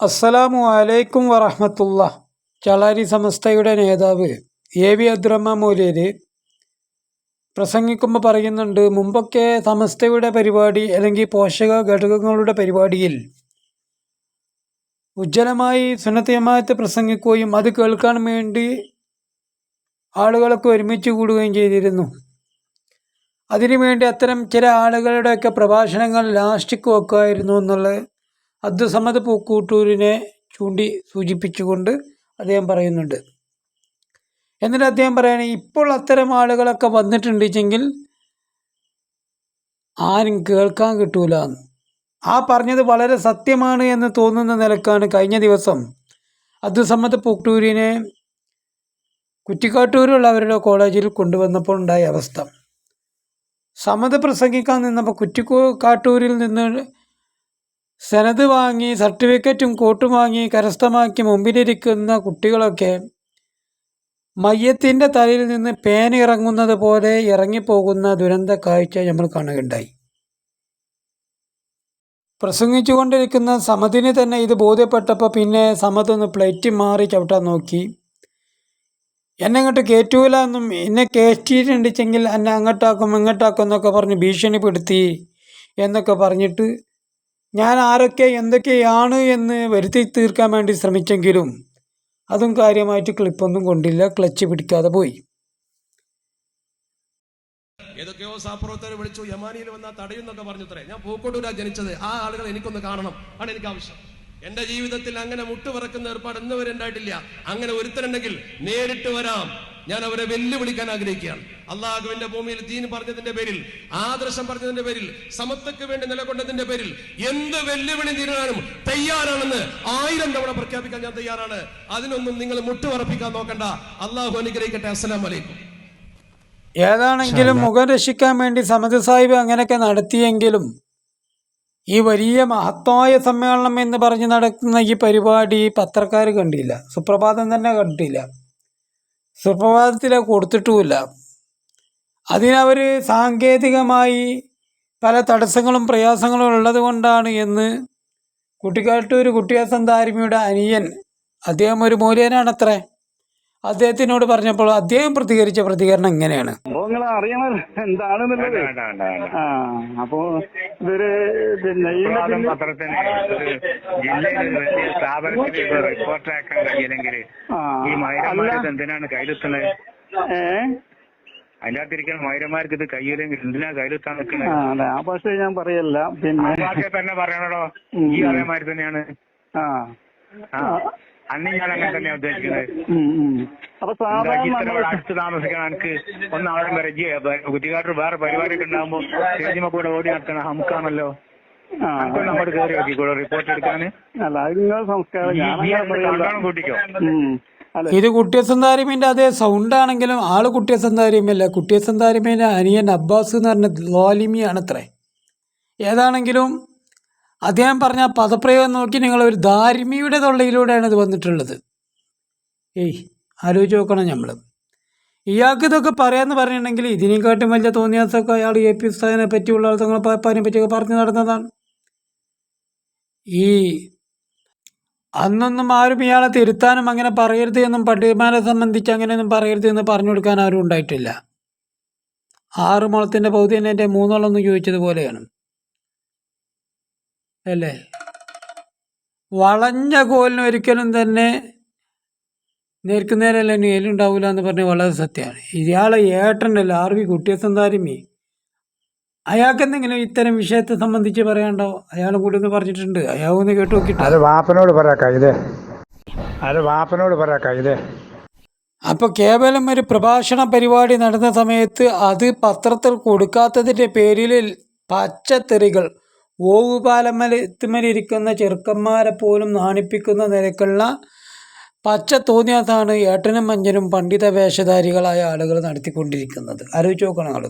അസ്സലാമു അലൈക്കും വറഹ്മത്തുള്ളാ. ചളാരി സമസ്തയുടെ നേതാവ് എ.വി. അബ്ദുറഹ്മാൻ മൗലവി പ്രസംഗിക്കുമ്പോൾ പറയുന്നുണ്ട്, മുമ്പൊക്കെ സമസ്തയുടെ പരിപാടി അല്ലെങ്കിൽ പോഷക ഘടകങ്ങളുടെ പരിപാടിയിൽ ഉജ്ജ്വലമായി സുന്നത്ത് ജമാഅത്ത് പ്രസംഗിക്കുകയും അത് കേൾക്കാൻ വേണ്ടി ആളുകളൊക്കെ ഒരുമിച്ച് കൂടുകയും ചെയ്തിരുന്നു. അതിനുവേണ്ടി അത്തരം ചില ആളുകളുടെയൊക്കെ പ്രഭാഷണങ്ങൾ ലാസ്റ്റിക്ക് വെക്കുമായിരുന്നു എന്നുള്ളത് അബ്ദുസമദ് പൂക്കൂട്ടൂരിനെ സൂചിപ്പിച്ചുകൊണ്ട് അദ്ദേഹം പറയുന്നുണ്ട്. എന്നിട്ട് അദ്ദേഹം പറയുകയാണ്, ഇപ്പോൾ അത്തരം ആളുകളൊക്കെ വന്നിട്ടുണ്ടെങ്കിൽ ആരും കേൾക്കാൻ കിട്ടൂല എന്ന്. ആ പറഞ്ഞത് വളരെ സത്യമാണ് എന്ന് തോന്നുന്ന നിലക്കാണ് കഴിഞ്ഞ ദിവസം അബ്ദുസമദ് പൂക്കൂട്ടൂരിനെ കുറ്റിക്കാട്ടൂരുള്ള അവരുടെ കോളേജിൽ കൊണ്ടുവന്നപ്പോൾ ഉണ്ടായ അവസ്ഥ. സമദ് പ്രസംഗിക്കാൻ നിന്നപ്പോൾ കുറ്റിക്കാട്ടൂരിൽ നിന്ന് സനത് വാങ്ങി സർട്ടിഫിക്കറ്റും കോട്ടും വാങ്ങി കരസ്ഥമാക്കി മുമ്പിലിരിക്കുന്ന കുട്ടികളൊക്കെ മയ്യത്തിൻ്റെ തലയിൽ നിന്ന് പേന ഇറങ്ങുന്നത് പോലെ ഇറങ്ങിപ്പോകുന്ന ദുരന്ത കാഴ്ച നമ്മൾ കാണുകയുണ്ടായി. പ്രസംഗിച്ചു കൊണ്ടിരിക്കുന്ന സമദിന് തന്നെ ഇത് ബോധ്യപ്പെട്ടപ്പോൾ പിന്നെ സമദൊന്ന് പ്ലേറ്റ് മാറി ചവിട്ടാൻ നോക്കി. എന്നെ അങ്ങോട്ട് കയറ്റൂല എന്നും എന്നെ കയറ്റിയിട്ടുണ്ടെങ്കിൽ എന്നെ അങ്ങോട്ടാക്കും ഇങ്ങോട്ടാക്കും എന്നൊക്കെ പറഞ്ഞ് ഭീഷണിപ്പെടുത്തി എന്നൊക്കെ പറഞ്ഞിട്ട് ഞാൻ ആരൊക്കെ എന്തൊക്കെയാണ് എന്ന് വരുത്തി തീർക്കാൻ വേണ്ടി ശ്രമിച്ചെങ്കിലും അതും കാര്യമായിട്ട് ക്ലിപ്പൊന്നും കൊണ്ടില്ല, ക്ലച്ച് പിടിക്കാതെ പോയി. ഏതൊക്കെയോ സാപ്രവർത്തകരെ വിളിച്ചു, യമാനിയിൽ വന്നാൽ തടയുന്നൊക്കെ പറഞ്ഞത്രേ. ഞാൻ പൂക്കോട്ടൂരാ ജനിച്ചത്, ആ ആളുകൾ എനിക്കൊന്ന് കാണണം, ആണ് എനിക്ക് ആവശ്യം. എന്റെ ജീവിതത്തിൽ അങ്ങനെ മുട്ടുപറക്കുന്ന ഏർപ്പാട് ഇന്ന് വരെ ഉണ്ടായിട്ടില്ല. അങ്ങനെ ഒരുത്തരുണ്ടെങ്കിൽ നേരിട്ട് വരാം, ഞാൻ അവരെ വെല്ലുവിളിക്കാൻ ആഗ്രഹിക്കുകയാണ്. അള്ളാഹുവിന്റെ ഭൂമിയിൽ ദീൻ പറഞ്ഞതിന്റെ പേരിൽ, ആദർശം പറഞ്ഞതിന്റെ പേരിൽ, സമത്വക്ക് വേണ്ടി നിലകൊണ്ടതിന്റെ പേരിൽ എന്ത് വെല്ലുവിളി തീരാനും തയ്യാറാണെന്ന് 1000 തവണ പ്രഖ്യാപിക്കാൻ ഞാൻ തയ്യാറാണ്. അതിനൊന്നും നിങ്ങൾ മുട്ടുപറപ്പിക്കാൻ നോക്കണ്ട. അള്ളാഹു അനുഗ്രഹിക്കട്ടെ. അസ്സലാമു അലൈക്കും. ഏതാണെങ്കിലും മുഖം രക്ഷിക്കാൻ വേണ്ടി സമദ് സാഹിബ് അങ്ങനെയൊക്കെ നടത്തിയെങ്കിലും ഈ വലിയ മഹത്തായ സമ്മേളനം എന്ന് പറഞ്ഞ് നടക്കുന്ന ഈ പരിപാടി പത്രക്കാർ കണ്ടില്ല, സുപ്രഭാതം തന്നെ കണ്ടില്ല, സുപ്രഭാതത്തിൽ കൊടുത്തിട്ടുമില്ല. അതിനവർ സാങ്കേതികമായി പല തടസ്സങ്ങളും പ്രയാസങ്ങളും ഉള്ളത് കൊണ്ടാണ് എന്ന് കുട്ടിക്കാട്ടൂർ കുട്ടിയാസൻ ദാരിമിയുടെ അനിയൻ, അദ്ദേഹം ഒരു മൂല്യനാണത്രേ, അദ്ദേഹത്തിനോട് പറഞ്ഞപ്പോൾ അദ്ദേഹം പ്രതികരിച്ച പ്രതികരണം ഇങ്ങനെയാണ്. അറിയണം എന്താണെന്നുള്ളത്. അപ്പോ ഇതൊരു പിന്നെ പത്രത്തിന് ജില്ലയിൽ സ്ഥാപനത്തിൽ റിപ്പോർട്ടാക്കാൻ കഴിയില്ലെങ്കിൽ ഈ മൈരന്മാർക്ക് എന്തിനാണ് കയ്യിലെത്തുന്നത്? അതിനകത്തിരിക്കുന്ന മൈരന്മാർക്ക് ഇത് കയ്യിലെങ്കിൽ എന്തിനാ കയ്യിലെത്താൻ നിൽക്കുന്നത്? അതെ, ആ ഭാഷ ഞാൻ പറയല്ല, പിന്നെ തന്നെ പറയണോ? ഈ അതേമാതിരി തന്നെയാണ്. അന്ന് ഞാൻ അങ്ങനെ തന്നെയാണ് ഉദ്ദേശിക്കുന്നത്. അടുത്ത് താമസിക്കണം. എനിക്ക് ഒന്നാളും വരെ കുറ്റിക്കാട്ടൂർ വേറെ പരിപാടിയൊക്കെ ഉണ്ടാകുമ്പോൾ സ്റ്റേജിമ കൂടെ ഓടി നടത്തണം, നമുക്കാണല്ലോ. അങ്ങോട്ട് കയറി നോക്കിക്കോളൂ റിപ്പോർട്ട് എടുക്കാന്. കൂട്ടിക്കോ. ഇത് കുട്ടിയസൻ ദാരിമിന്റെ അതേ സൗണ്ട് ആണെങ്കിലും ആള് കുട്ടിയസൻ ദാരിമല്ല. കുട്ടിയസൻ ദാരിമിന്റെ അനിയൻ അബ്ബാസ് എന്ന് പറഞ്ഞ ലാലിമിയാണത്രേ. ഏതാണെങ്കിലും അദ്ദേഹം പറഞ്ഞ പദപ്രയോഗം നോക്കി നിങ്ങൾ ഒരു ധാരിമിയുടെ തൊള്ളയിലൂടെയാണ് ഇത് വന്നിട്ടുള്ളത്. ആലോചിച്ച് നോക്കണം നമ്മൾ. ഇയാൾക്ക് ഇതൊക്കെ പറയാമെന്ന് പറഞ്ഞിട്ടുണ്ടെങ്കിൽ ഇതിനെക്കാട്ടും വലിയ തോന്നിയാസൊക്കെ അയാൾ എ.പി. ഉസ്താദിനെ പറ്റിയുള്ള തങ്ങളെ പാപ്പാനെ പറ്റിയൊക്കെ പറഞ്ഞു നടന്നതാണ്. ഈ അന്നൊന്നും ആരും ഇയാളെ തിരുത്താനും അങ്ങനെ പറയരുത് എന്നും പണ്ഡിതന്മാരെ സംബന്ധിച്ച് അങ്ങനെയൊന്നും പറയരുത് എന്ന് പറഞ്ഞു കൊടുക്കാൻ ആരും ഉണ്ടായിട്ടില്ല. 6 മുളത്തിൻ്റെ പൗതിനെ എൻ്റെ 3 മുളമെന്ന് ചോദിച്ചതുപോലെയാണ് അല്ലേ. വളഞ്ഞ കോലിന് ഒരിക്കലും തന്നെ നേർക്കുനേരല്ല നേലുണ്ടാവില്ല എന്ന് പറഞ്ഞ് വളരെ സത്യമാണ്. ഇയാളെ ഏട്ടനല്ല ആർവി കുട്ടിയസൻ ദാരിമി, അയാൾക്ക് എന്തെങ്കിലും ഇത്തരം വിഷയത്തെ സംബന്ധിച്ച് പറയാണ്ടോ? അയാളും കൂടി ഒന്ന് പറഞ്ഞിട്ടുണ്ട്, അയാളൊന്ന് കേട്ടു നോക്കിയിട്ട് അത് വാപ്പനോട് പറയാ. അപ്പോൾ കേവലം ഒരു പ്രഭാഷണ പരിപാടി നടന്ന സമയത്ത് അത് പത്രത്തിൽ കൊടുക്കാത്തതിൻ്റെ പേരിൽ പച്ചത്തെറികൾ ഓവുപാലമലത്തിരിക്കുന്ന ചെറുക്കന്മാരെ പോലും നാണിപ്പിക്കുന്ന നിലക്കുള്ള പച്ച തോന്നിയതാണ് ഏട്ടനും മഞ്ഞനും പണ്ഡിത വേഷധാരികളായ ആളുകൾ നടത്തിക്കൊണ്ടിരിക്കുന്നത്. ആലോചിച്ച് നോക്കണം ആൾ.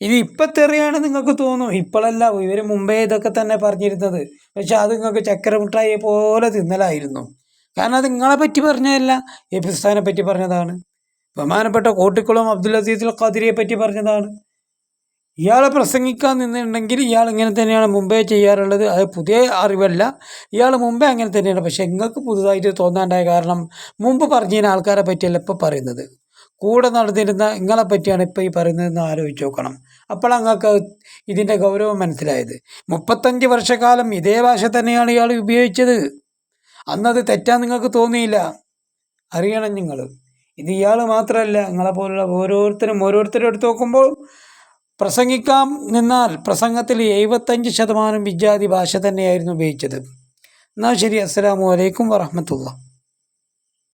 ഇനി ഇപ്പം തെറിയാണ് നിങ്ങൾക്ക് തോന്നും, ഇപ്പോഴല്ല, ഇവർ മുമ്പേ ഇതൊക്കെ തന്നെ പറഞ്ഞിരുന്നത്. പക്ഷെ അത് നിങ്ങൾക്ക് ചക്കരമുട്ടായി പോലെ തിന്നലായിരുന്നു. കാരണം അത് നിങ്ങളെ പറ്റി പറഞ്ഞതല്ല, എ.പി. ഉസ്താദിനെ പറ്റി പറഞ്ഞതാണ്. ബഹുമാനപ്പെട്ട കോട്ടിക്കുളം അബ്ദുൽ അസീസ് ഖാദിരിയെ പറ്റി പറഞ്ഞതാണ്. ഇയാൾ പ്രസംഗിക്കാൻ നിന്നിട്ടുണ്ടെങ്കിൽ ഇയാൾ ഇങ്ങനെ തന്നെയാണ് മുമ്പേ ചെയ്യാറുള്ളത്. അത് പുതിയ അറിവല്ല, ഇയാൾ മുമ്പേ അങ്ങനെ തന്നെയാണ്. പക്ഷെ നിങ്ങൾക്ക് പുതുതായിട്ട് തോന്നാണ്ടായ കാരണം മുമ്പ് പറഞ്ഞതിന് ആൾക്കാരെ പറ്റിയല്ല ഇപ്പോൾ പറയുന്നത്, കൂടെ നടന്നിരുന്ന നിങ്ങളെ പറ്റിയാണ് ഇപ്പോൾ ഈ പറയുന്നതെന്ന് ആലോചിച്ച് നോക്കണം. അപ്പോഴാണ് നിങ്ങൾക്ക് ഇതിൻ്റെ ഗൗരവം മനസ്സിലായത്. 35 വർഷക്കാലം ഇതേ ഭാഷ തന്നെയാണ് ഇയാൾ ഉപയോഗിച്ചത്. അന്നത് തെറ്റാൻ നിങ്ങൾക്ക് തോന്നിയില്ല. അറിയണം നിങ്ങൾ, ഇത് ഇയാൾ മാത്രമല്ല, നിങ്ങളെ പോലുള്ള ഓരോരുത്തരും എടുത്ത് നോക്കുമ്പോൾ പ്രസംഗിക്കാൻ നിന്നാൽ പ്രസംഗത്തിൽ 75% വിജാതി ഭാഷ തന്നെയായിരുന്നു ഉപയോഗിച്ചത്. എന്നാൽ ശരി, അസ്സലാമു അലൈക്കും വറഹ്മത്തുള്ളാഹി.